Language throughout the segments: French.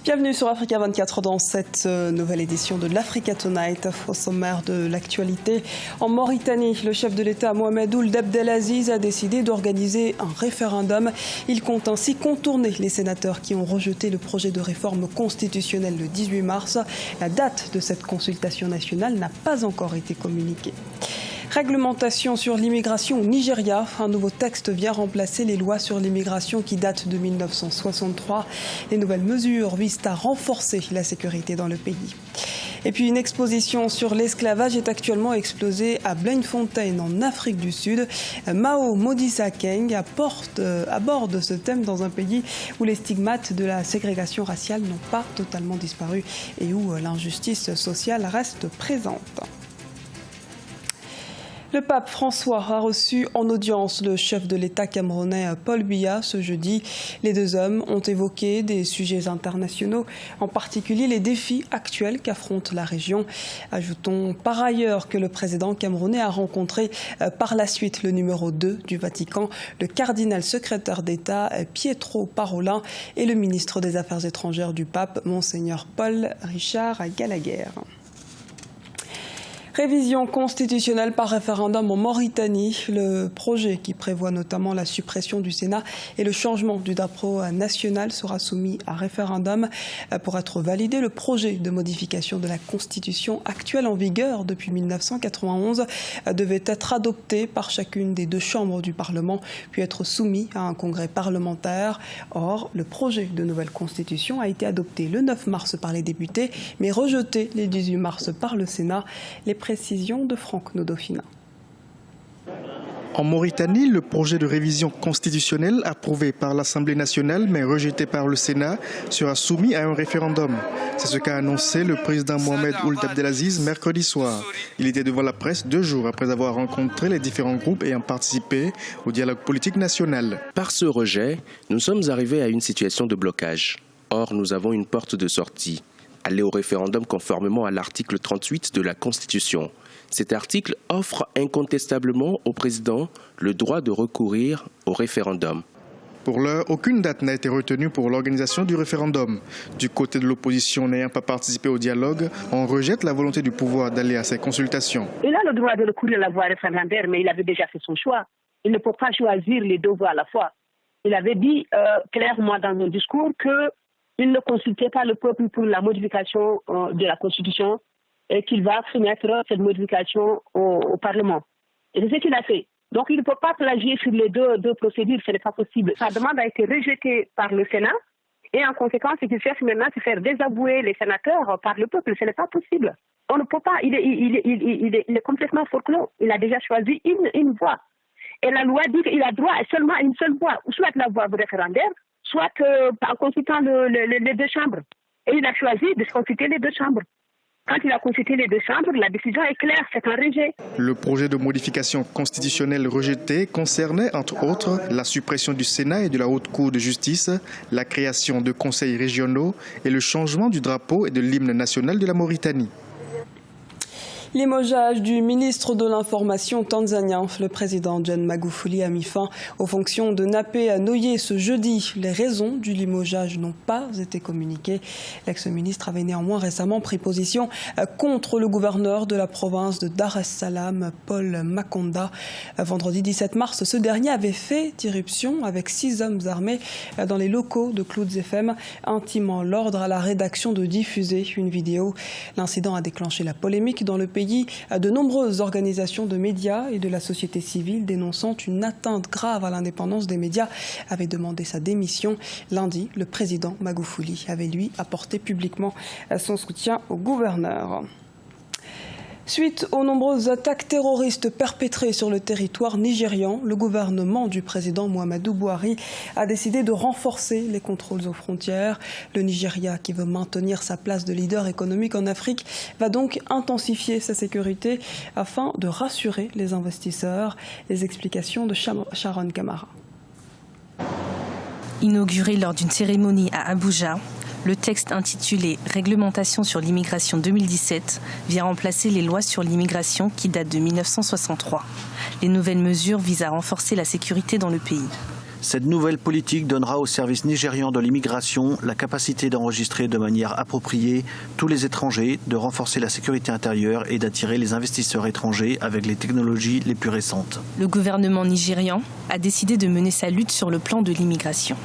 Bienvenue sur Africa 24 dans cette nouvelle édition de l'Africa Tonight. Au sommaire de l'actualité, en Mauritanie, le chef de l'État Mohamed Ould Abdelaziz a décidé d'organiser un référendum. Il compte ainsi contourner les sénateurs qui ont rejeté le projet de réforme constitutionnelle le 18 mars. La date de cette consultation nationale n'a pas encore été communiquée. Réglementation sur l'immigration au Nigeria. Un nouveau texte vient remplacer les lois sur l'immigration qui datent de 1963. Les nouvelles mesures visent à renforcer la sécurité dans le pays. Et puis une exposition sur l'esclavage est actuellement exposée à Bloemfontein en Afrique du Sud. Mao Modisa Keng aborde ce thème dans un pays où les stigmates de la ségrégation raciale n'ont pas totalement disparu et où l'injustice sociale reste présente. Le pape François a reçu en audience le chef de l'État camerounais Paul Biya ce jeudi. Les deux hommes ont évoqué des sujets internationaux, en particulier les défis actuels qu'affronte la région. Ajoutons par ailleurs que le président camerounais a rencontré par la suite le numéro 2 du Vatican, le cardinal secrétaire d'État Pietro Parolin et le ministre des Affaires étrangères du pape, Monseigneur Paul Richard Gallagher. Révision constitutionnelle par référendum en Mauritanie. Le projet qui prévoit notamment la suppression du Sénat et le changement du drapeau national sera soumis à référendum. Pour être validé, le projet de modification de la Constitution actuelle en vigueur depuis 1991 devait être adopté par chacune des deux chambres du Parlement, puis être soumis à un congrès parlementaire. Or, le projet de nouvelle Constitution a été adopté le 9 mars par les députés, mais rejeté le 18 mars par le Sénat. Les précisions de Franck Nodofina. En Mauritanie, le projet de révision constitutionnelle approuvé par l'Assemblée nationale mais rejeté par le Sénat sera soumis à un référendum. C'est ce qu'a annoncé le président Mohamed Ould Abdelaziz mercredi soir. Il était devant la presse 2 jours après avoir rencontré les différents groupes ayant participé au dialogue politique national. Par ce rejet, nous sommes arrivés à une situation de blocage. Or, nous avons une porte de sortie. Aller au référendum conformément à l'article 38 de la Constitution. Cet article offre incontestablement au président le droit de recourir au référendum. Pour l'heure, aucune date n'a été retenue pour l'organisation du référendum. Du côté de l'opposition n'ayant pas participé au dialogue, on rejette la volonté du pouvoir d'aller à ces consultations. Il a le droit de recourir à la voie référendaire, mais il avait déjà fait son choix. Il ne peut pas choisir les deux voies à la fois. Il avait dit clairement dans un discours que il ne consultait pas le peuple pour la modification de la Constitution et qu'il va soumettre cette modification au Parlement. Et c'est ce qu'il a fait. Donc il ne peut pas plagier sur les deux procédures, ce n'est pas possible. Sa demande a été rejetée par le Sénat et en conséquence, ce qu'il cherche maintenant, c'est faire désavouer les sénateurs par le peuple. Ce n'est pas possible. On ne peut pas, il est complètement forclos. Il a déjà choisi une voie. Et la loi dit qu'il a droit seulement à une seule voie, soit la voie référendaire, soit en consultant les deux chambres. Et il a choisi de consulter les deux chambres. Quand il a consulté les deux chambres, la décision est claire, c'est un rejet. Le projet de modification constitutionnelle rejeté concernait, entre autres, la suppression du Sénat et de la Haute Cour de justice, la création de conseils régionaux et le changement du drapeau et de l'hymne national de la Mauritanie. Limogeage du ministre de l'Information tanzanien. Le président John Magufuli a mis fin aux fonctions de Nape Nnauye ce jeudi. Les raisons du limogeage n'ont pas été communiquées. L'ex-ministre avait néanmoins récemment pris position contre le gouverneur de la province de Dar es Salaam, Paul Makonda. Vendredi 17 mars, ce dernier avait fait irruption avec 6 hommes armés dans les locaux de Clouds FM, intimant l'ordre à la rédaction de diffuser une vidéo. L'incident a déclenché la polémique dans le pays. De nombreuses organisations de médias et de la société civile dénonçant une atteinte grave à l'indépendance des médias avaient demandé sa démission. Lundi, le président Magufuli avait lui apporté publiquement son soutien au gouverneur. Suite aux nombreuses attaques terroristes perpétrées sur le territoire nigérian, le gouvernement du président Muhammadu Buhari a décidé de renforcer les contrôles aux frontières. Le Nigeria, qui veut maintenir sa place de leader économique en Afrique, va donc intensifier sa sécurité afin de rassurer les investisseurs. Les explications de Sharon Kamara. Inauguré lors d'une cérémonie à Abuja, le texte intitulé « Réglementation sur l'immigration 2017 » vient remplacer les lois sur l'immigration qui datent de 1963. Les nouvelles mesures visent à renforcer la sécurité dans le pays. Cette nouvelle politique donnera aux services nigérians de l'immigration la capacité d'enregistrer de manière appropriée tous les étrangers, de renforcer la sécurité intérieure et d'attirer les investisseurs étrangers avec les technologies les plus récentes. Le gouvernement nigérian a décidé de mener sa lutte sur le plan de l'immigration.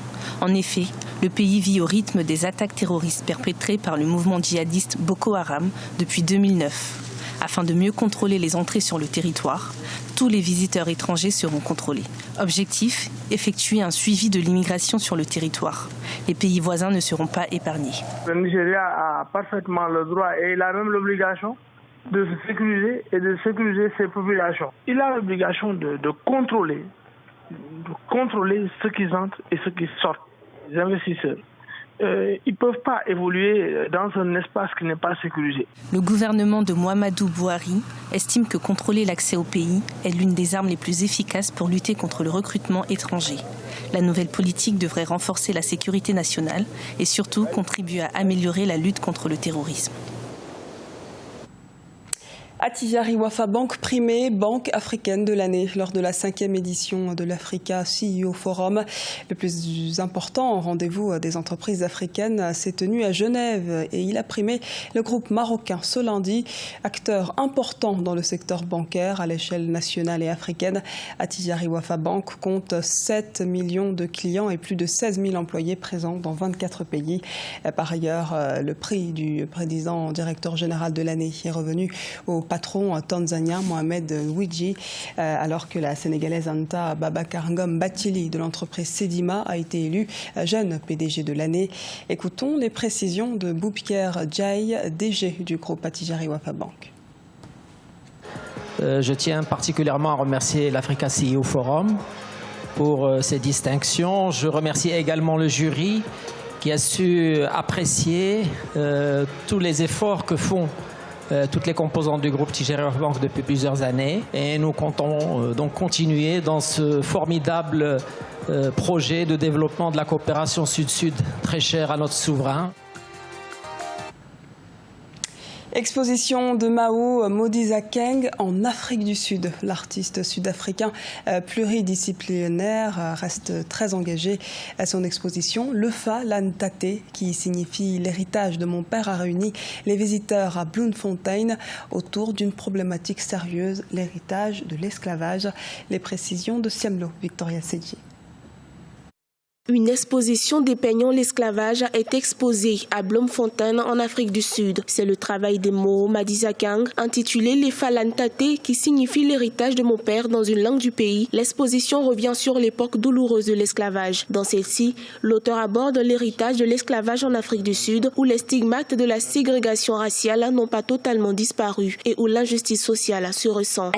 En effet, le pays vit au rythme des attaques terroristes perpétrées par le mouvement djihadiste Boko Haram depuis 2009. Afin de mieux contrôler les entrées sur le territoire, tous les visiteurs étrangers seront contrôlés. Objectif, effectuer un suivi de l'immigration sur le territoire. Les pays voisins ne seront pas épargnés. Le Nigeria a parfaitement le droit et il a même l'obligation de se sécuriser et de sécuriser ses populations. Il a l'obligation de contrôler ceux qui entrent et ceux qui sortent, les investisseurs. Ils ne peuvent pas évoluer dans un espace qui n'est pas sécurisé. Le gouvernement de Muhammadu Buhari estime que contrôler l'accès au pays est l'une des armes les plus efficaces pour lutter contre le recrutement étranger. La nouvelle politique devrait renforcer la sécurité nationale et surtout contribuer à améliorer la lutte contre le terrorisme. Attijari Wafa Bank primée banque africaine de l'année lors de la 5e édition de l'Africa CEO Forum. Le plus important rendez-vous des entreprises africaines s'est tenu à Genève et il a primé le groupe marocain Solindi, acteur important dans le secteur bancaire à l'échelle nationale et africaine. Attijari Wafa Bank compte 7 millions de clients et plus de 16 000 employés présents dans 24 pays. Par ailleurs, le prix du président directeur général de l'année est revenu au patron tanzanien Mohamed Wiji, alors que la sénégalaise Anta Babacar Ngom Bathily de l'entreprise Sedima a été élue jeune PDG de l'année. Écoutons les précisions de Boubker Djaï, DG du groupe Attijari Wafa Bank. Je tiens particulièrement à remercier l'Africa CEO Forum pour ces distinctions. Je remercie également le jury qui a su apprécier tous les efforts que font toutes les composantes du groupe Attijari Wafa Bank depuis plusieurs années. Et nous comptons donc continuer dans ce formidable projet de développement de la coopération sud-sud très cher à notre souverain. Exposition de Mao Modiza Keng en Afrique du Sud. L'artiste sud-africain pluridisciplinaire reste très engagé à son exposition. Le Fa Lantate, qui signifie l'héritage de mon père, a réuni les visiteurs à Bloemfontein autour d'une problématique sérieuse, l'héritage de l'esclavage. Les précisions de Siamlo, Victoria Sedji. Une exposition dépeignant l'esclavage est exposée à Bloemfontein en Afrique du Sud. C'est le travail de Mao Modiza Keng intitulé Les Fa Lantate qui signifie l'héritage de mon père dans une langue du pays. L'exposition revient sur l'époque douloureuse de l'esclavage. Dans celle-ci, l'auteur aborde l'héritage de l'esclavage en Afrique du Sud où les stigmates de la ségrégation raciale n'ont pas totalement disparu et où l'injustice sociale se ressent.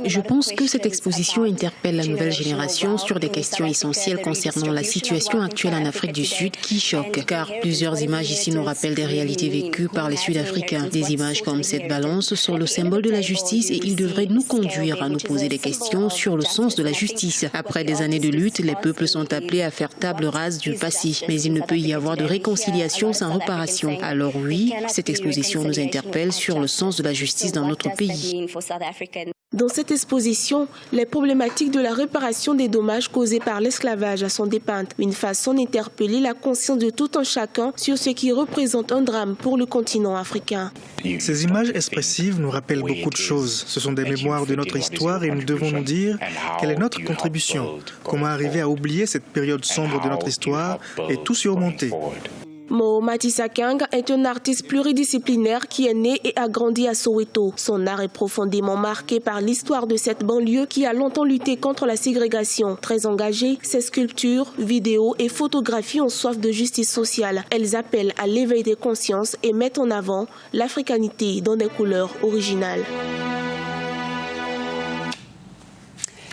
Je pense que cette exposition interpelle la nouvelle génération sur des questions essentielles concernant la situation actuelle en Afrique du Sud qui choque, car plusieurs images ici nous rappellent des réalités vécues par les Sud-Africains. Des images comme cette balance sont le symbole de la justice et il devrait nous conduire à nous poser des questions sur le sens de la justice. Après des années de lutte, les peuples sont appelés à faire table rase du passé, mais il ne peut y avoir de réconciliation sans réparation. Alors oui, cette exposition nous interpelle sur le sens de la justice dans notre pays. Dans cette exposition, les problématiques de la réparation des dommages causés par l'esclavage sont dépeintes. Une façon d'interpeller la conscience de tout un chacun sur ce qui représente un drame pour le continent africain. Ces images expressives nous rappellent beaucoup de choses. Ce sont des mémoires de notre histoire et nous devons nous dire quelle est notre contribution. Comment arriver à oublier cette période sombre de notre histoire et tout surmonter. Mao Modiza Keng est un artiste pluridisciplinaire qui est né et a grandi à Soweto. Son art est profondément marqué par l'histoire de cette banlieue qui a longtemps lutté contre la ségrégation. Très engagée, ses sculptures, vidéos et photographies ont soif de justice sociale. Elles appellent à l'éveil des consciences et mettent en avant l'africanité dans des couleurs originales.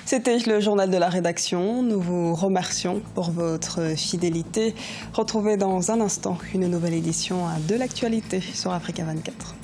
C'était le journal de la rédaction. Nous vous remercions pour votre fidélité. Retrouvez dans un instant une nouvelle édition de l'actualité sur Africa 24.